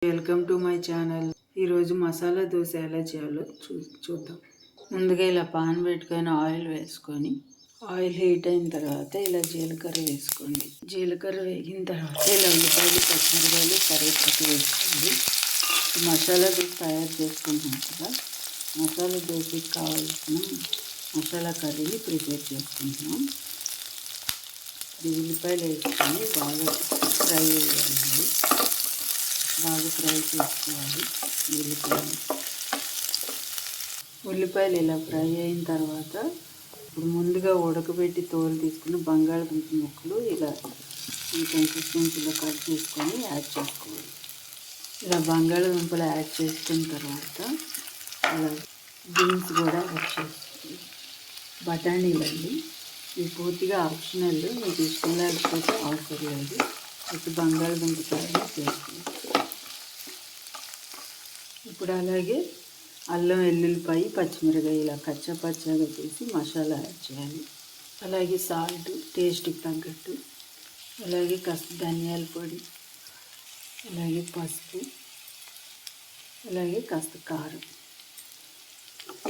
Welcome to my channel. ఈరోజు మసాలా దోశ ఎలా చేయాలో చూద్దాం. ముందుగా ఇలా పాన్ పెట్టుకొని ఆయిల్ వేసుకొని ఆయిల్ హీట్ అయిన తర్వాత ఇలా జీలకర్ర వేసుకోండి. జీలకర్ర వేగిన తర్వాత ఇలా ఉల్లిపాయలు, పచ్చిమిరపాయలు, కరివేపాకు వేసుకోండి. మసాలా దోశ తయారు చేసుకుంటున్నాం కదా, మసాలా దోశకి కావాల్సిన మసాలా కర్రీని ప్రిపేర్ చేసుకుంటున్నాం. ఉల్లిపాయలు వేసుకొని బాగా ఫ్రై చేయాలి. బాగా ఫ్రై చేసుకోవాలి. ఉల్లిపాయలు ఇలా ఫ్రై అయిన తర్వాత ఇప్పుడు ముందుగా ఉడకబెట్టి తోలు తీసుకుని బంగాళదుంప ముక్కలు ఇలా ఈ కన్సిస్టెన్సీలో కట్ చేసుకొని యాడ్ చేసుకోవాలి. ఇలా బంగాళదుంపలు యాడ్ చేసుకున్న తర్వాత అలా బీన్స్ కూడా యాడ్ చేసుకోవాలి. బఠానీలు అండి, ఇవి పూర్తిగా ఆప్షనల్, మీకు ఇష్టం లేకపోతే అవసరం లేదు. ఇప్పుడు బంగాళదుంప కర్రీ చేసుకోవాలి. ఇప్పుడు అలాగే అల్లం, వెల్లుల్లిపాయ, పచ్చిమిరకాయ ఇలా పచ్చగా చేసి మసాలా యాడ్ చేయాలి. అలాగే సాల్ట్ టేస్ట్కి తగ్గట్టు, అలాగే కాస్త ధనియాల పొడి, అలాగే పసుపు, అలాగే కాస్త కారం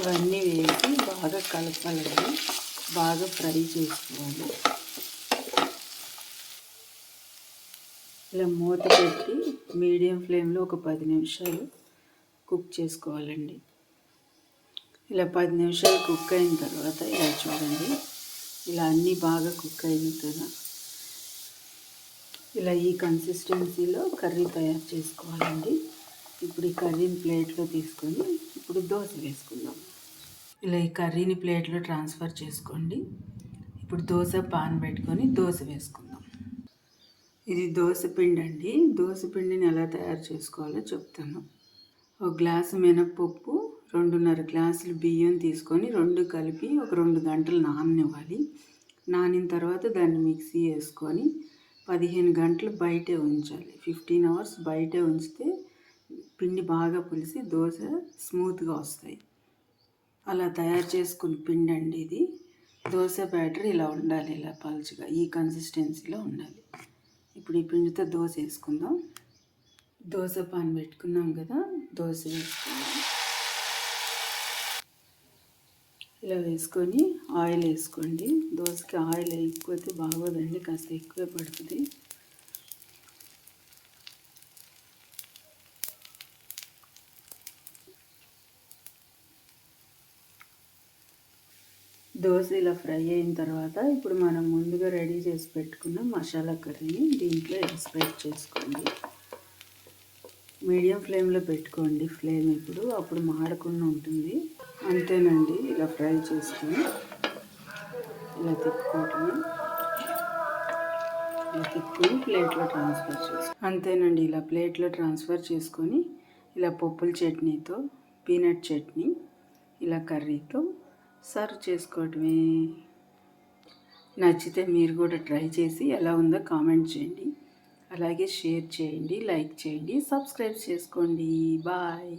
ఇవన్నీ వేసి బాగా కలపాలండి. బాగా ఫ్రై చేసుకోవాలి. ఇలా మూత పెట్టి మీడియం ఫ్లేమ్లో ఒక 10 నిమిషాలు కుక్ చేసుకోవాలండి. ఇలా 10 నిమిషాలు కుక్ అయిన తర్వాత ఇలా చూడండి, ఇలా అన్నీ బాగా కుక్ అయిన కదా, ఇలా ఈ కన్సిస్టెన్సీలో కర్రీ తయారు చేసుకోవాలండి. ఇప్పుడు ఈ కర్రీని ప్లేట్లో తీసుకొని ఇప్పుడు దోశ వేసుకుందాం. ఇలా ఈ కర్రీని ప్లేట్లో ట్రాన్స్ఫర్ చేసుకోండి. ఇప్పుడు దోశ పాన్ పెట్టుకొని దోశ వేసుకుందాం. ఇది దోశ పిండి అండి. దోశ పిండిని ఎలా తయారు చేసుకోవాలో చెప్తాను. ఒక గ్లాసు మినప్పప్పు, 2.5 గ్లాసులు బియ్యం తీసుకొని 2 కలిపి ఒక 2 గంటలు నాననివ్వాలి. నానిన తర్వాత దాన్ని మిక్సీ వేసుకొని 15 గంటలు బయటే ఉంచాలి. 15 అవర్స్ బయటే ఉంచితే పిండి బాగా పులిసి దోశ స్మూత్గా వస్తాయి. అలా తయారు చేసుకున్న పిండి అండి ఇది. దోశ బ్యాటర్ ఇలా ఉండాలి, ఇలా పలుచగా ఈ కన్సిస్టెన్సీలో ఉండాలి. ఇప్పుడు ఈ పిండితో దోశ వేసుకుందాం. దోశ పాన్ పెట్టుకున్నాం కదా, దోశ వేసుకుందాం. ఇలా వేసుకొని ఆయిల్ వేసుకోండి. దోశకి ఆయిల్ వేయకపోతే బాగోదండి, కాస్త ఎక్కువే పడుతుంది. దోశ ఇలా ఫ్రై అయిన తర్వాత ఇప్పుడు మనం ముందుగా రెడీ చేసి పెట్టుకున్న మసాలా కర్రీని దీంట్లో స్ప్రెడ్ చేసుకోండి. మీడియం ఫ్లేమ్లో పెట్టుకోండి ఫ్లేమ్ ఇప్పుడు, అప్పుడు మాడకుండా ఉంటుంది. అంతేనండి, ఇలా ఫ్రై చేసుకొని ఇలా తిప్పుకోవటమే. ఇలా తిప్పుకొని ప్లేట్లో ట్రాన్స్ఫర్ చేసుకోండి. అంతేనండి, ఇలా ప్లేట్లో ట్రాన్స్ఫర్ చేసుకొని ఇలా పప్పుల చట్నీతో, పీనట్ చట్నీ, ఇలా కర్రీతో సర్వ్ చేసుకోవటమే. నచ్చితే మీరు కూడా ట్రై చేసి ఎలా ఉందో కామెంట్ చేయండి. అలాగే షేర్ చేయండి, లైక్ చేయండి, సబ్స్క్రైబ్ చేసుకోండి. బాయ్.